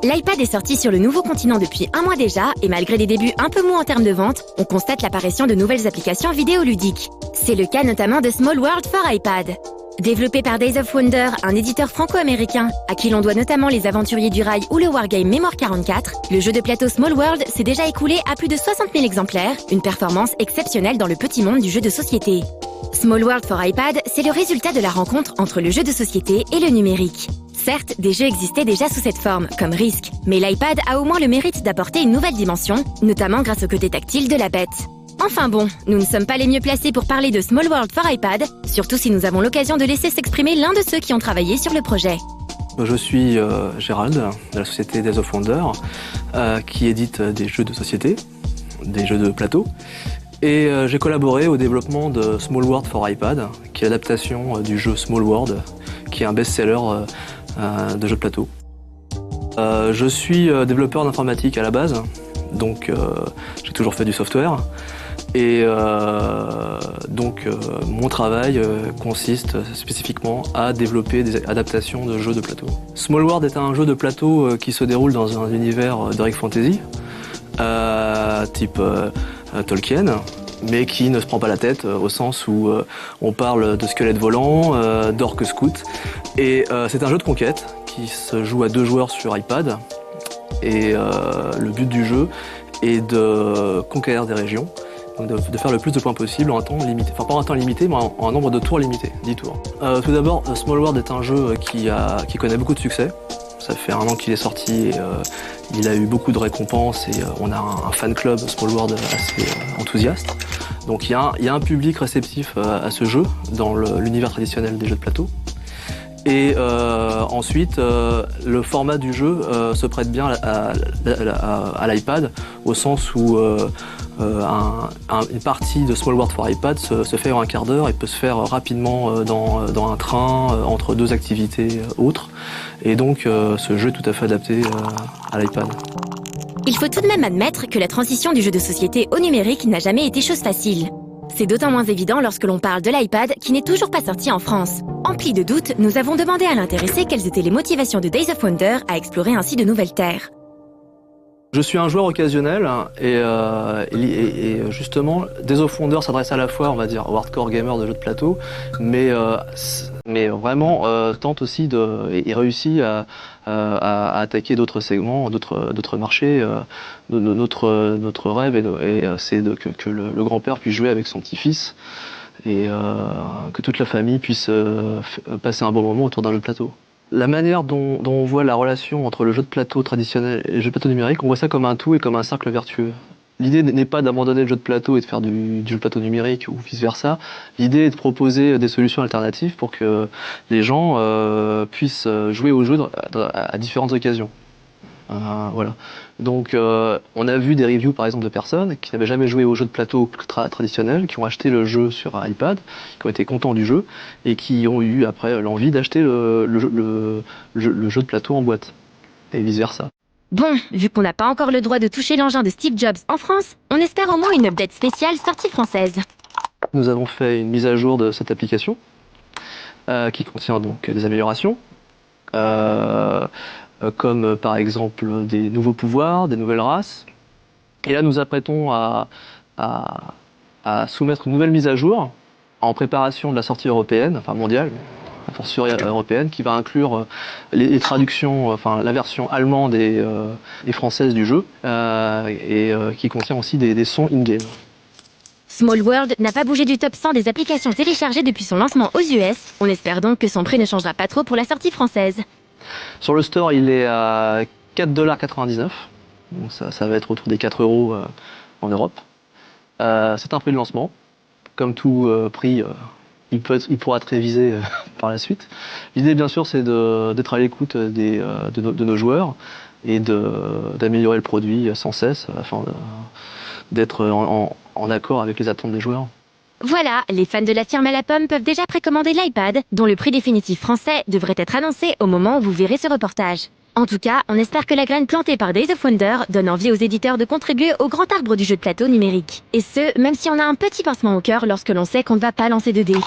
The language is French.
L'iPad est sorti sur le nouveau continent depuis un mois déjà, et malgré des débuts un peu mous en termes de vente, on constate l'apparition de nouvelles applications vidéoludiques. C'est le cas notamment de Small World for iPad. Développé par Days of Wonder, un éditeur franco-américain, à qui l'on doit notamment les Aventuriers du Rail ou le wargame Mémoire 44, le jeu de plateau Small World s'est déjà écoulé à plus de 60 000 exemplaires, une performance exceptionnelle dans le petit monde du jeu de société. Small World for iPad, c'est le résultat de la rencontre entre le jeu de société et le numérique. Certes, des jeux existaient déjà sous cette forme, comme Risk, mais l'iPad a au moins le mérite d'apporter une nouvelle dimension, notamment grâce au côté tactile de la bête. Enfin bon, nous ne sommes pas les mieux placés pour parler de Small World for iPad, surtout si nous avons l'occasion de laisser s'exprimer l'un de ceux qui ont travaillé sur le projet. Je suis Gérald, de la société Days of Wonder, qui édite des jeux de société, des jeux de plateau. Et j'ai collaboré au développement de Small World for iPad, qui est l'adaptation du jeu Small World, qui est un best-seller de jeux de plateau. Je suis développeur d'informatique à la base, donc j'ai toujours fait du software. Et mon travail consiste spécifiquement à développer des adaptations de jeux de plateau. Small World est un jeu de plateau qui se déroule dans un univers d'heroic fantasy, type Tolkien, mais qui ne se prend pas la tête au sens où on parle de squelettes volants, d'orques scouts. Et c'est un jeu de conquête qui se joue à 2 joueurs sur iPad. Et le but du jeu est de conquérir des régions, donc de faire le plus de points possible en un temps limité. Enfin pas en un temps limité, mais en un nombre de tours limité, 10 tours. Tout d'abord, Small World est un jeu qui connaît beaucoup de succès. Ça fait 1 an qu'il est sorti et il a eu beaucoup de récompenses et on a un fan club Small World assez enthousiaste. Donc il y a un public réceptif à ce jeu dans l'univers traditionnel des jeux de plateau. Et ensuite, le format du jeu se prête bien à l'iPad, au sens où une partie de Small World for iPad se fait en un quart d'heure et peut se faire rapidement dans un train, entre 2 activités autres. Et donc ce jeu est tout à fait adapté à l'iPad. Il faut tout de même admettre que la transition du jeu de société au numérique n'a jamais été chose facile. C'est d'autant moins évident lorsque l'on parle de l'iPad qui n'est toujours pas sorti en France. Emplis de doutes, nous avons demandé à l'intéressé quelles étaient les motivations de Days of Wonder à explorer ainsi de nouvelles terres. Je suis un joueur occasionnel et justement, Days of Wonder s'adresse à la fois, on va dire, aux hardcore gamers de jeux de plateau, mais vraiment tente aussi et réussit à attaquer d'autres segments, d'autres marchés. Notre rêve c'est que le grand-père puisse jouer avec son petit-fils et que toute la famille puisse passer un bon moment autour d'un jeu de plateau. La manière dont on voit la relation entre le jeu de plateau traditionnel et le jeu de plateau numérique, on voit ça comme un tout et comme un cercle vertueux. L'idée n'est pas d'abandonner le jeu de plateau et de faire du jeu de plateau numérique ou vice-versa. L'idée est de proposer des solutions alternatives pour que les gens puissent jouer au jeu à différentes occasions. Voilà. Donc on a vu des reviews par exemple de personnes qui n'avaient jamais joué au jeu de plateau traditionnel, qui ont acheté le jeu sur iPad, qui ont été contents du jeu et qui ont eu après l'envie d'acheter le jeu de plateau en boîte et vice versa. Bon, vu qu'on n'a pas encore le droit de toucher l'engin de Steve Jobs en France, on espère au moins une update spéciale sortie française. Nous avons fait une mise à jour de cette application qui contient donc des améliorations. Comme par exemple des nouveaux pouvoirs, des nouvelles races. Et là, nous apprêtons à soumettre une nouvelle mise à jour en préparation de la sortie européenne, enfin mondiale, a fortiori européenne, qui va inclure les traductions, enfin la version allemande et française du jeu, et qui contient aussi des sons in-game. Small World n'a pas bougé du top 100 des applications téléchargées depuis son lancement aux US. On espère donc que son prix ne changera pas trop pour la sortie française. Sur le store, il est à 4,99 $. Donc ça va être autour des 4 € en Europe. C'est un prix de lancement. Comme tout prix, il pourra être révisé par la suite. L'idée, bien sûr, c'est d'être à l'écoute de nos joueurs et d'améliorer le produit sans cesse afin d'être en accord avec les attentes des joueurs. Voilà, les fans de la firme à la pomme peuvent déjà précommander l'iPad, dont le prix définitif français devrait être annoncé au moment où vous verrez ce reportage. En tout cas, on espère que la graine plantée par Days of Wonder donne envie aux éditeurs de contribuer au grand arbre du jeu de plateau numérique. Et ce, même si on a un petit pincement au cœur lorsque l'on sait qu'on ne va pas lancer de dés.